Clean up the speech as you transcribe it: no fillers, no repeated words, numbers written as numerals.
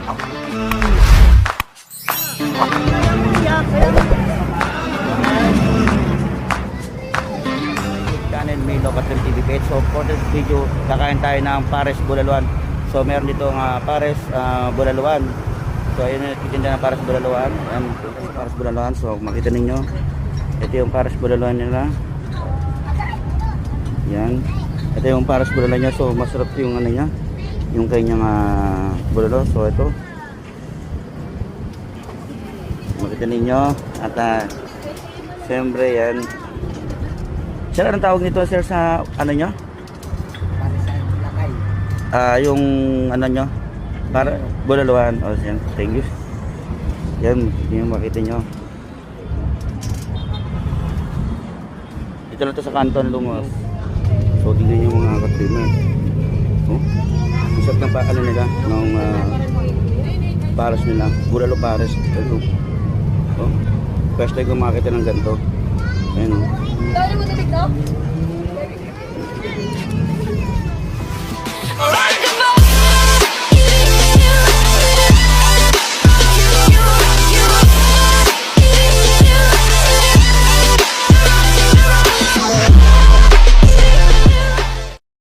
Channel Milo Katrim TV page. So for this video, kakain tayo ng pares bulaluan. So meron dito ng pares bulaluan. So ayun yung titinda ng pares bulaluan. Ayan, pares bulaluan. So makita ninyo, ito yung pares bulaluan nila. Yan. Ito yung pares bulaluan niya. So masarap yung ano niya, yung kanyang bulalo. So ito, makita ninyo. At siyempre yan. Sir, anong tawag nito sir sa ano nyo? Yung ano nyo? Para bulaluan. O, yan. Thank you. Yan, yung makita nyo. Ito na to sa kanto ng Lumos. So, tingnan nyo mga katrima. Oh, isap ng ano nila, ng pares nila. Bulalo pares. Ito. Oh, first time ko makita ng ganito. Ayan. Dali mo tubig, no?